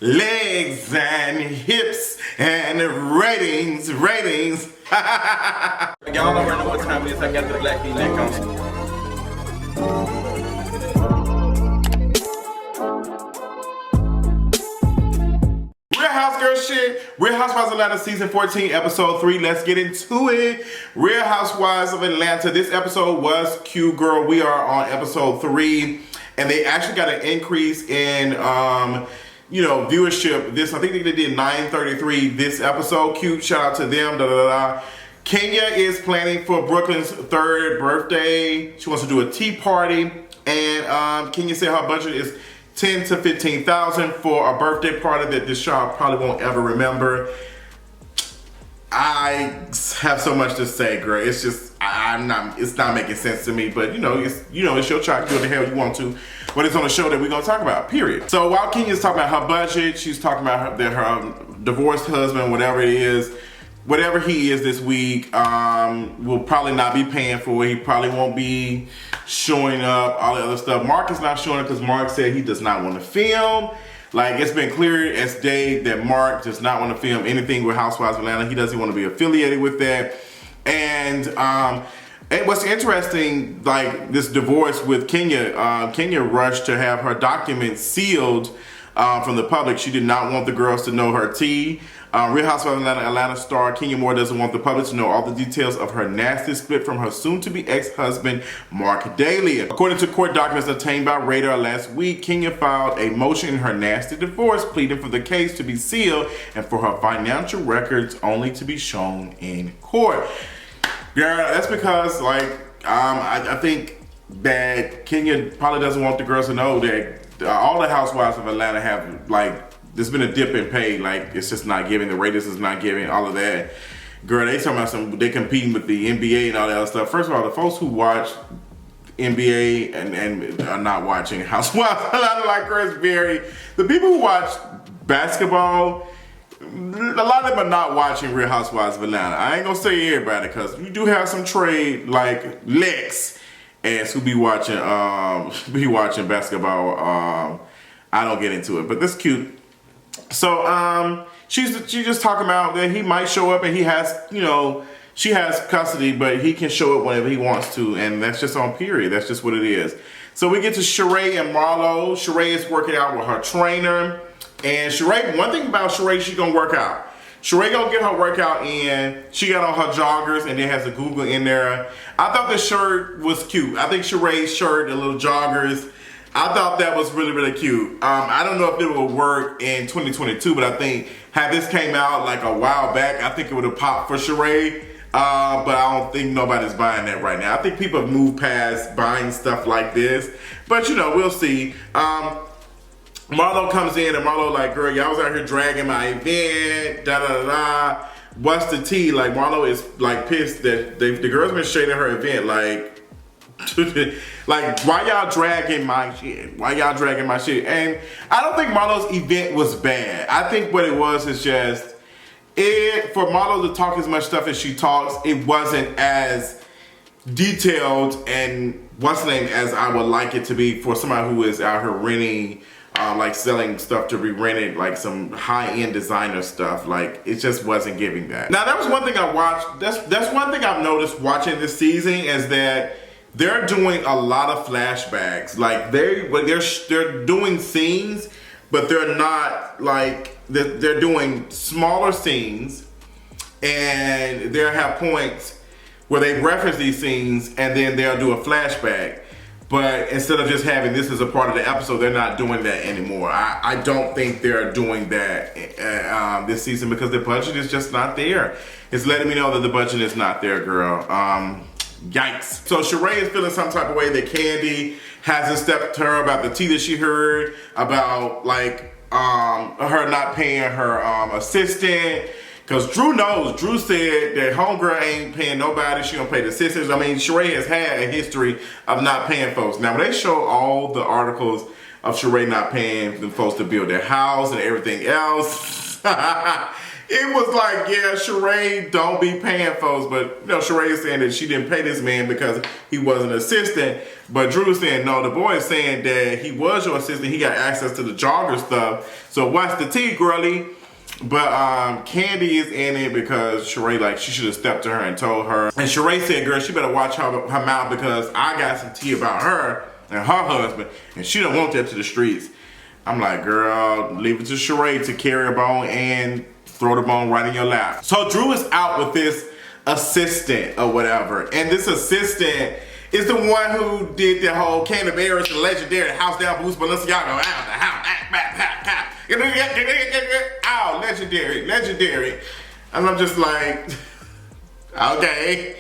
Legs and hips and ratings. Y'all already know what time it is. I got the black V-neck on. Real Housewives of Atlanta season 14 episode 3. Let's get into it. Real Housewives of Atlanta. This episode was cute, girl. We are on episode 3 and they actually got an increase in viewership. This, I think they did 933 this episode. Cute. Shout out to them. Kenya is planning for Brooklyn's 3rd birthday. She wants to do a tea party, and Kenya said her budget is $10,000 to $15,000 for a birthday party that this child probably won't ever remember. I have so much to say, girl. It's just it's not making sense to me. But it's your child. Do what the hell you want to. But it's on the show that we're gonna talk about. Period. So while Kenya's talking about her budget, she's talking about her divorced husband, whatever it is. Whatever he is this week, will probably not be paying for it. He probably won't be showing up, all the other stuff. Marc is not showing up because Marc said he does not want to film. Like, it's been clear as day that Marc does not want to film anything with Housewives of Atlanta. He doesn't want to be affiliated with that. And what's interesting, like this divorce with Kenya, Kenya rushed to have her documents sealed from the public. She did not want the girls to know her tea. Real Housewives of Atlanta star Kenya Moore doesn't want the public to know all the details of her nasty split from her soon-to-be ex-husband, Marc Daly. According to court documents obtained by Radar last week, Kenya filed a motion in her nasty divorce, pleading for the case to be sealed and for her financial records only to be shown in court. Girl, that's because, I think that Kenya probably doesn't want the girls to know that all the Housewives of Atlanta have, there's been a dip in pay. It's just not giving. The ratings is not giving. All of that. Girl, they talking about they competing with the NBA and all that other stuff. First of all, the folks who watch NBA and are not watching Housewives of Atlanta like Chris Berry. The people who watch basketball, a lot of them are not watching Real Housewives of Atlanta. I ain't gonna say everybody because we do have some trade like Lex as who be watching basketball. I don't get into it, but that's cute. So she's just talking about that he might show up and he has, she has custody, but he can show up whenever he wants to, and that's just on period. That's just what it is. So we get to Sheree and Marlo. Sheree is working out with her trainer, and Sheree, one thing about Sheree, she's gonna work out. Sheree gonna get her workout in. She got on her joggers and then has a Google in there. I thought the shirt was cute. I think Sheree's shirt, the little joggers, I thought that was really, really cute. I don't know if it will work in 2022, but I think had this came out like a while back, I think it would have popped for Sheree. But I don't think nobody's buying that right now. I think people have moved past buying stuff like this. But we'll see. Marlo comes in and Marlo like, girl, y'all was out here dragging my event, da-da-da-da. What's the tea? Like, Marlo is pissed that the girls been shading her event why y'all dragging my shit? Why y'all dragging my shit? And I don't think Marlo's event was bad. I think what it was is just, for Marlo to talk as much stuff as she talks, it wasn't as detailed and as I would like it to be for somebody who is out here renting, selling stuff to be rented, some high-end designer stuff. It just wasn't giving that. Now, that was one thing I watched. That's one thing I've noticed watching this season is that they're doing a lot of flashbacks. They're doing scenes, but they're not they're doing smaller scenes, and they'll have points where they reference these scenes, and then they'll do a flashback. But instead of just having this as a part of the episode, they're not doing that anymore. I don't think they're doing that this season because the budget is just not there. It's letting me know that the budget is not there, girl. Yikes. So Sheree is feeling some type of way that Kandi hasn't stepped to her about the tea that she heard about her not paying her assistant. Because Drew knows. Drew said that homegirl ain't paying nobody. She don't pay the assistants. I mean, Sheree has had a history of not paying folks. Now, when they show all the articles of Sheree not paying the folks to build their house and everything else, It was like, yeah, Charade don't be paying folks, but you know, Charade is saying that she didn't pay this man because he was an assistant. But Drew is saying, no, the boy is saying that he was your assistant, he got access to the jogger stuff. So what's the tea, girlie? But Kandi is in it because Sheree, like, she should have stepped to her and told her. And Sheree said, girl, she better watch her mouth because I got some tea about her and her husband, and she don't want that to the streets. I'm like, girl, leave it to Sheree to carry a bone and throw the bone right in your lap. So Drew is out with this assistant or whatever, and this assistant is the one who did the whole Canterbury, the legendary house down Boots Balenciaga out the house. Oh, legendary. And I'm just like, okay.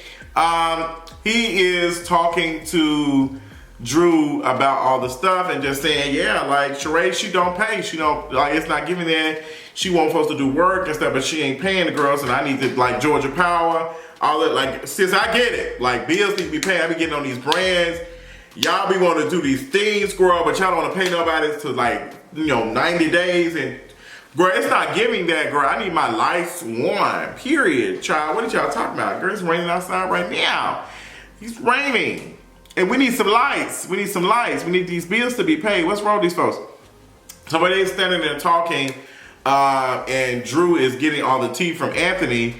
He is talking to Drew about all the stuff and just saying, yeah, like Sheree, she don't pay. She don't, like, it's not giving that. She won't supposed to do work and stuff, but she ain't paying the girls, and I need to, like, Georgia Power, all that. Like, sis, I get it. Like, bills need to be paid. I be getting on these brands. Y'all be wanting to do these things, girl, but y'all don't want to pay nobody to, like, you know, 90 days. And, girl, it's not giving that, girl. I need my lights on, period. Child, what are y'all talking about? Girl, it's raining outside right now. It's raining. And we need some lights. We need some lights. We need these bills to be paid. What's wrong with these folks? So when they're standing there talking, and Drew is getting all the tea from Anthony,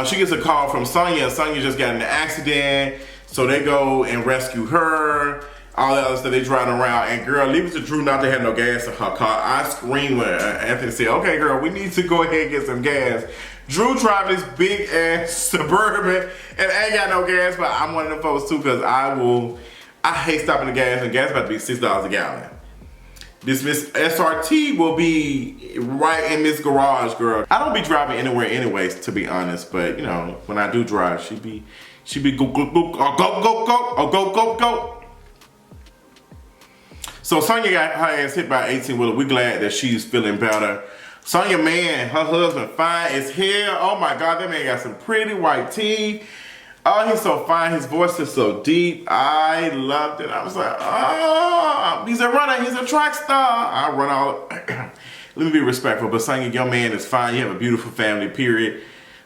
she gets a call from Sonja. Sonja just got in an accident. So they go and rescue her. All that other stuff, they driving around. And girl, leave it to Drew not to have no gas in her car. I screamed when Anthony said, okay, girl, we need to go ahead and get some gas. Drew driving this big ass Suburban and ain't got no gas, but I'm one of them folks too, because I hate stopping the gas, and gas about to be $6 a gallon. This Miss SRT will be right in this garage, girl. I don't be driving anywhere anyways, to be honest, but you know, when I do drive, she be go, go. So Sonja got her ass hit by an 18-wheeler. We're glad that she's feeling better. Sonja, man, her husband fine as hell. Oh my God, that man got some pretty white teeth. Oh, he's so fine. His voice is so deep. I loved it. I was like, oh, he's a runner. He's a track star. I run all. Let me be respectful, but Sonja, your man is fine. You have a beautiful family, period.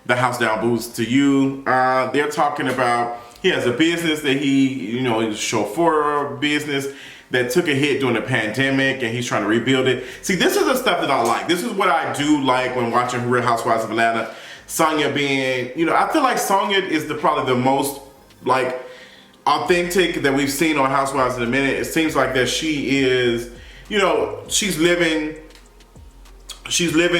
The house down boots to you. They're talking about, he has a business that he's a chauffeur business that took a hit during the pandemic, and he's trying to rebuild it. See, this is the stuff that I like. This is what I do like when watching Real Housewives of Atlanta. Sonja being, I feel like Sonja is probably the most, like, authentic that we've seen on Housewives in a minute. It seems like that she is, she's living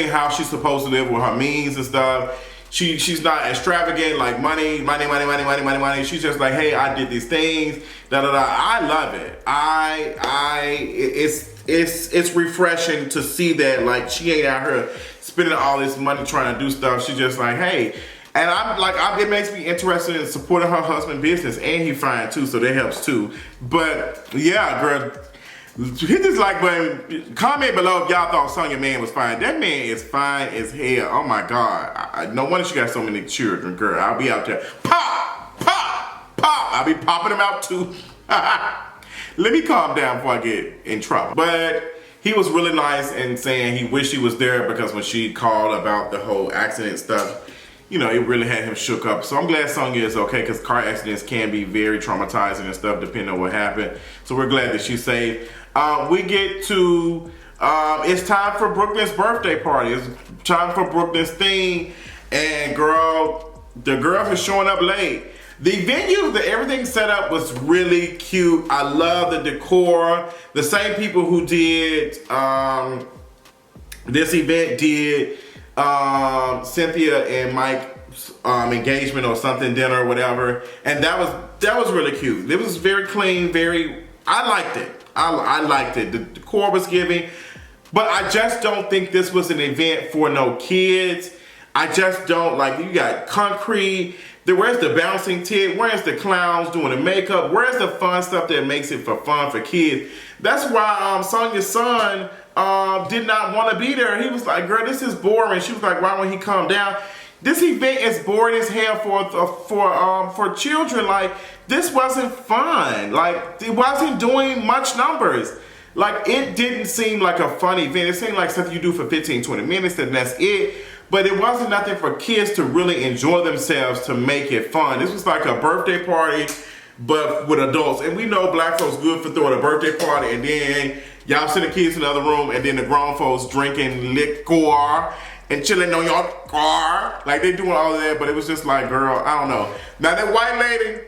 how she's supposed to live with her means and stuff. She's not extravagant, like money. She's just like, hey, I did these things, I love it. It's refreshing to see that, like, she ain't out here spending all this money trying to do stuff. She's just like, hey, and I'm like, it makes me interested in supporting her husband's business, and he fine too, so that helps too. But yeah, girl, hit this like button. Comment below if y'all thought Sonja man was fine. That man is fine as hell. Oh my God. No wonder she got so many children, girl. I'll be out there. Pop! I'll be popping them out too. Let me calm down before I get in trouble. But he was really nice and saying he wished he was there, because when she called about the whole accident stuff, it really had him shook up. So I'm glad Sonja is okay, because car accidents can be very traumatizing and stuff depending on what happened. So we're glad that she's safe. We get to, it's time for Brooklyn's birthday party. It's time for Brooklyn's thing. And girl, the girl is showing up late. The venue, everything set up was really cute. I love the decor. The same people who did this event did Cynthia and Mike's engagement or something, dinner or whatever. And that was really cute. It was very clean, I liked it. I liked it. The decor was giving, but I just don't think this was an event for no kids. I just don't, like, you got concrete. Where's the bouncing tit? Where's the clowns doing the makeup? Where's the fun stuff that makes it for fun for kids? That's why Sonja's son did not want to be there. He was like, girl, this is boring. She was like, why won't he come down? This event is boring as hell for children. Like, this wasn't fun. Like, it wasn't doing much numbers. Like, it didn't seem like a fun event. It seemed like something you do for 15, 20 minutes and that's it. but it wasn't nothing for kids to really enjoy themselves to make it fun. This was like a birthday party, but with adults. And we know black folks good for throwing a birthday party, and then y'all send the kids in the other room, and then the grown folks drinking liquor and chilling on your car. Like, they doing all of that, but it was just like, girl, I don't know. Now, that white lady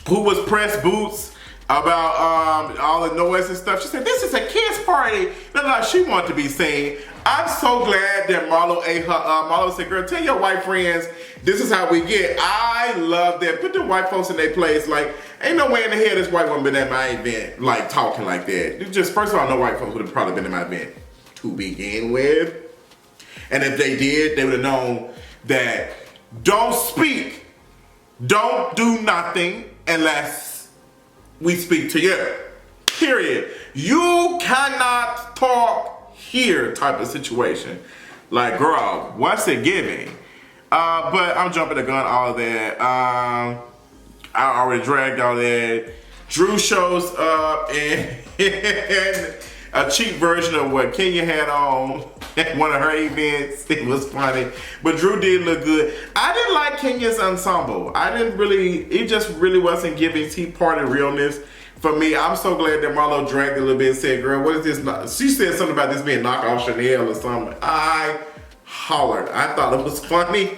who was pressed boots about all the noise and stuff, she said, this is a kids party. No, she wanted to be seen. I'm so glad that Marlo ate her up. Marlo said, girl, tell your white friends, this is how we get. I love that. Put the white folks in their place. Like, ain't no way in the hell this white woman been at my event, like, talking like that. Just, first of all, no white folks would have probably been in my event to begin with. And if they did, they would have known that don't speak, don't do nothing unless we speak to you. Period. You cannot talk here type of situation. Like, girl, what's it giving? But I'm jumping the gun, all of that. I already dragged all that. Drew shows up and a cheap version of what Kenya had on at one of her events. It was funny, but Drew did look good. I didn't like Kenya's ensemble. It just really wasn't giving tea party realness for me. I'm so glad that Marlo dragged a little bit and said, girl, what is this? She said something about this being knockoff Chanel or something. I hollered. I thought it was funny.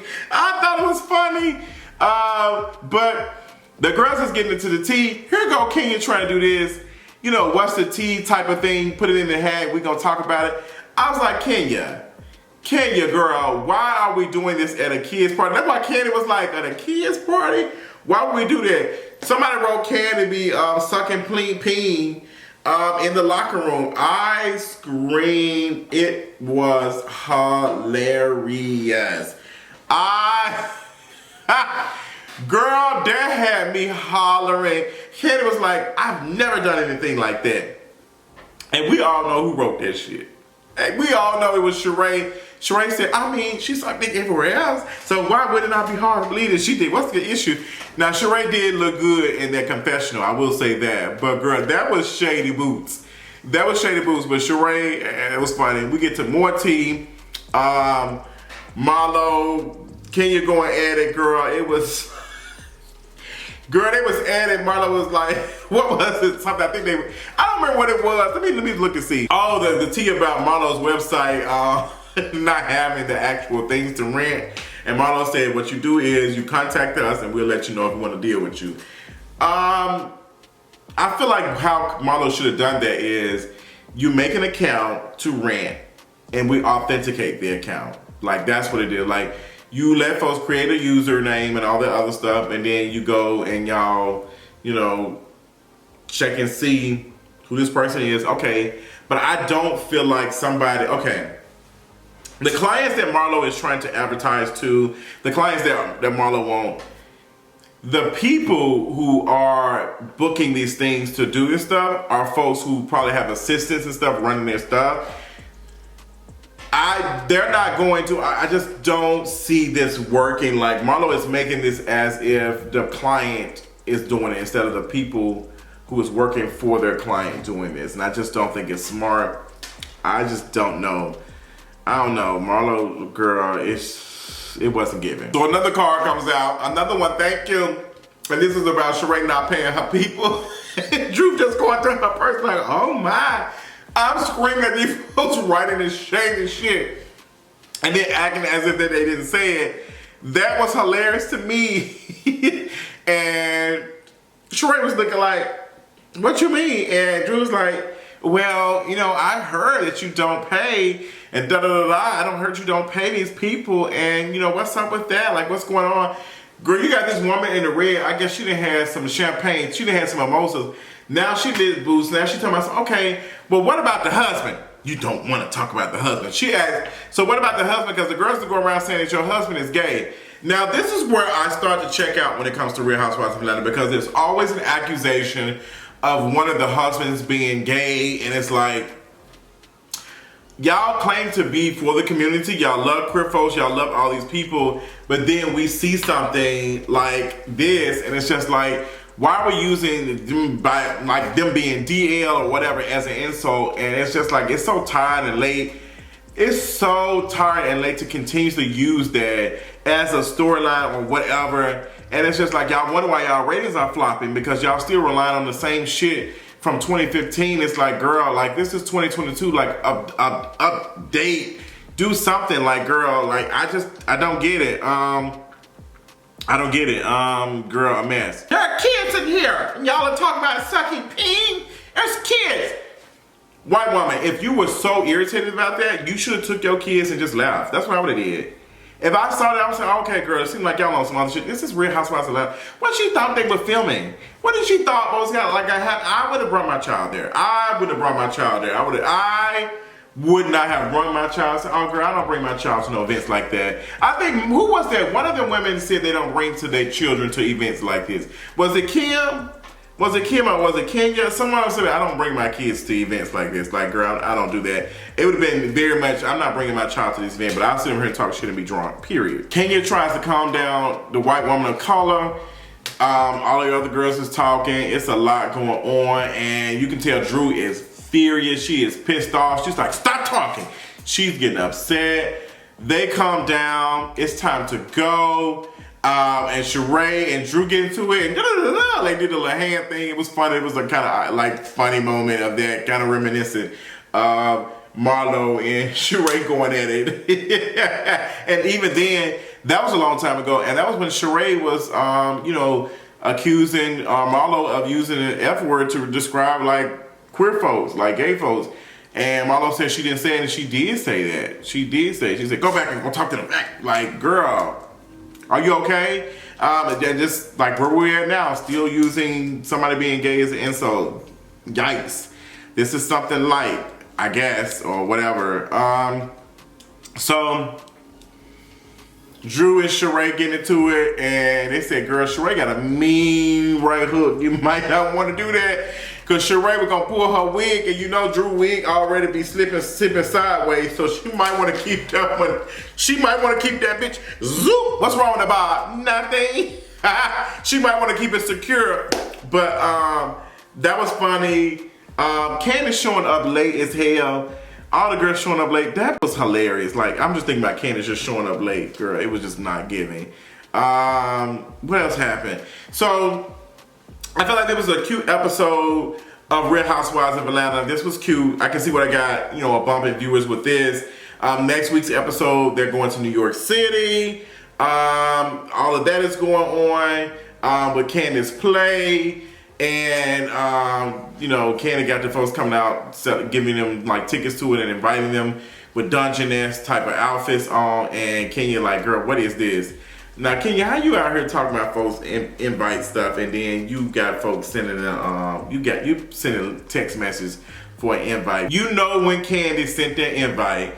But the girls is getting into the tea. Here go Kenya trying to do this. You know, what's the tea type of thing, put it in the hat, we gonna talk about it. I was like, Kenya, girl, why are we doing this at a kid's party? That's why Kandi was like, at a kid's party? Why would we do that? Somebody wrote Kandi be sucking peen in the locker room. I screamed. It was hilarious. Girl, that had me hollering. Kandi was like, I've never done anything like that. And we all know who wrote that shit. And we all know it was Sheree. Sheree said, I mean, she's like big everywhere else, so why would it not be hard to believe that she did? What's the issue? Now, Sheree did look good in that confessional, I will say that. But girl, that was shady boots. But Sheree, it was funny. We get to more tea. Marlo, Kenya going at it, girl. It was... Girl, they was at it. Marlo was like, what was it? Something, I don't remember what it was. Let me look and see. Oh, the tea about Marlo's website not having the actual things to rent. And Marlo said, what you do is you contact us and we'll let you know if we want to deal with you. I feel like how Marlo should have done that is you make an account to rent and we authenticate the account. Like, that's what it is. Like, you let folks create a username and all that other stuff, and then you go and y'all, you know, check and see who this person is. Okay, but I don't feel like somebody, okay. The clients that Marlo is trying to advertise to, the clients that Marlo wants, the people who are booking these things to do this stuff are folks who probably have assistants and stuff running their stuff. They're not going to, I just don't see this working. Like, Marlo is making this as if the client is doing it instead of the people who is working for their client doing this. And I just don't think it's smart. I just don't know. I don't know. Marlo, girl, it wasn't given. So another card comes out. Another one, thank you. And this is about Sheree not paying her people. Drew just going through her purse like, oh my. I'm screaming at these folks writing this shady shit and then acting as if they didn't say it. That was hilarious to me. And Sheree was looking like, what you mean? And Drew was like, well, you know, I heard that you don't pay and da-da-da-da. I don't heard you don't pay these people. And, you know, what's up with that? Like, what's going on? Girl, you got this woman in the red. I guess she done had some champagne. She done had some mimosas. Now she did boost. Now she told me, okay, well, what about the husband? You don't want to talk about the husband. She asked, so what about the husband? Because the girls that go around saying that your husband is gay. Now, this is where I start to check out when it comes to Real Housewives of Atlanta, because there's always an accusation of one of the husbands being gay, and it's like, y'all claim to be for the community, y'all love queer folks, y'all love all these people, but then we see something like this, and it's just like, why are we using them by like them being DL or whatever as an insult? And it's just like, it's so tired and late. it's so tired and late to continuously use that as a storyline or whatever. And it's just like, y'all wonder why y'all ratings are flopping because y'all still relying on the same shit from 2015. It's like, girl, like this is 2022, like update, do something, like, girl, like I don't get it. I don't get it. Girl, a mess. There are kids in here and y'all are talking about sucking peen. There's kids. White woman, if you were so irritated about that, you should have took your kids and just left. That's what I would have did. If I saw that, I would say, okay, girl, it seems like y'all on some other shit. This is Real Housewives of Atlanta. What she thought they were filming? What did she thought was like I would have brought my child there. I would not have brought my child. Say, oh, girl, I don't bring my child to no events like that. I think, who was that? One of the women said they don't bring to their children to events like this. Was it Kim? Was it Kim or was it Kenya? Someone else said, I don't bring my kids to events like this. Like, girl, I don't do that. It would have been very much, I'm not bringing my child to this event, but I'll sit over here and talk shit and be drunk, period. Kenya tries to calm down the white woman of color. All the other girls is talking. It's a lot going on, and you can tell Drew is furious. She is pissed off. She's like, stop talking. She's getting upset. They calm down. It's time to go. And Sheree and Drew get into it, and they did a little hand thing. It was funny. It was a kind of like funny moment of that, kind of reminiscent of Marlo and Sheree going at it. And even then, that was a long time ago, and that was when Sheree was, accusing Marlo of using an F word to describe like queer folks, like gay folks. And Marlo said she didn't say it, and she did say that. She did say it. She said, go back and go talk to them back. Like, girl, are you okay? And just like where we're at now, still using somebody being gay as an insult. Yikes. This is something light, I guess, or whatever. So Drew and Sheree get into it, and they said, girl, Sheree got a mean right hook. You might not want to do that, because Sheree was going to pull her wig, and you know Drew wig already be slipping sideways, so she might want to keep that one. She might want to keep that bitch, zoop. What's wrong with the bob? Nothing. She might want to keep it secure, but that was funny. Candace showing up late as hell. All the girls showing up late, that was hilarious. Like, I'm just thinking about Candace just showing up late, girl. It was just not giving. What else happened? So, I felt like there was a cute episode of Real Housewives of Atlanta. This was cute. I can see what I got, a bump in viewers with this. Next week's episode, they're going to New York City. All of that is going on with Candace Play. And, Kandi got the folks coming out, giving them like tickets to it and inviting them with Dungeness type of outfits on. And Kenya like, girl, what is this? Now, Kenya, how you out here talking about folks invite stuff, and then you got folks sending you sending text messages for an invite. You know when Kandi sent that invite,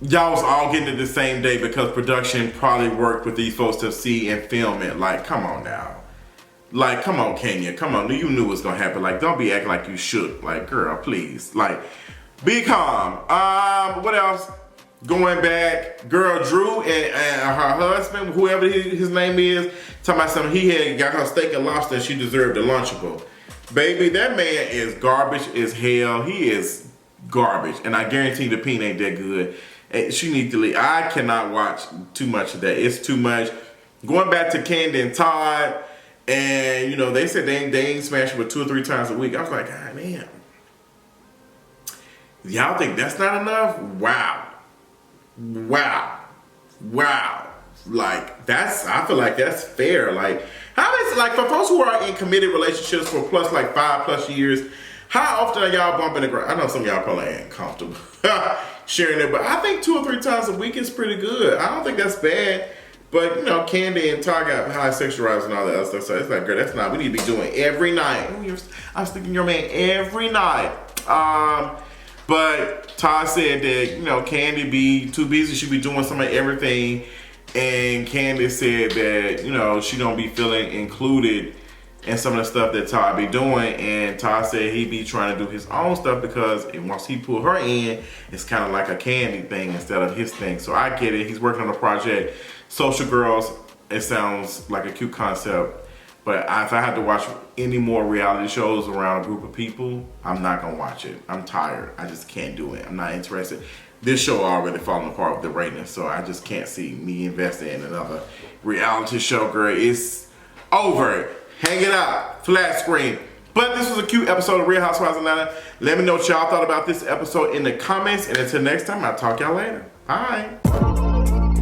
y'all was all getting it the same day because production probably worked with these folks to see and film it. Like, come on now. Like, come on, Kenya, come on. You knew what's gonna happen. Like, don't be acting like you shook. Like, girl, please. Like, be calm. What else? Going back, girl, Drew and her husband, whoever his name is, talking about something. He had got her steak and lobster and she deserved a Lunchable. Baby, that man is garbage as hell. He is garbage. And I guarantee the peen ain't that good. And she needs to leave. I cannot watch too much of that. It's too much. Going back to Kandi and Todd, and they said they ain't smashing with 2 or 3 times a week. I was like, God, man. Y'all think that's not enough? Wow. Like, I feel like that's fair. Like, how is, like, for folks who are in committed relationships for plus like 5+ years, how often are y'all bumping the ground? I know some of y'all probably ain't comfortable sharing it, but I think 2 or 3 times a week is pretty good. I don't think that's bad. But, Kandi and Todd got high sexualized and all that other stuff. So it's like, girl, that's not, we need to be doing every night. I was thinking your man every night. But Todd said that, Kandi be too busy. She be doing some of everything. And Kandi said that, she don't be feeling included in some of the stuff that Todd be doing. And Todd said he be trying to do his own stuff because once he pull her in, it's kind of like a Kandi thing instead of his thing. So I get it. He's working on a project. Social Girls, it sounds like a cute concept, but if I had to watch any more reality shows around a group of people, I'm not gonna watch it. I'm tired. I just can't do it. I'm not interested. this show already falling apart with the ratings, so I just can't see me investing in another reality show, girl. It's over. Hang it up. Flat screen. But this was a cute episode of Real Housewives of Atlanta. Let me know what y'all thought about this episode in the comments. And until next time, I'll talk y'all later. Bye.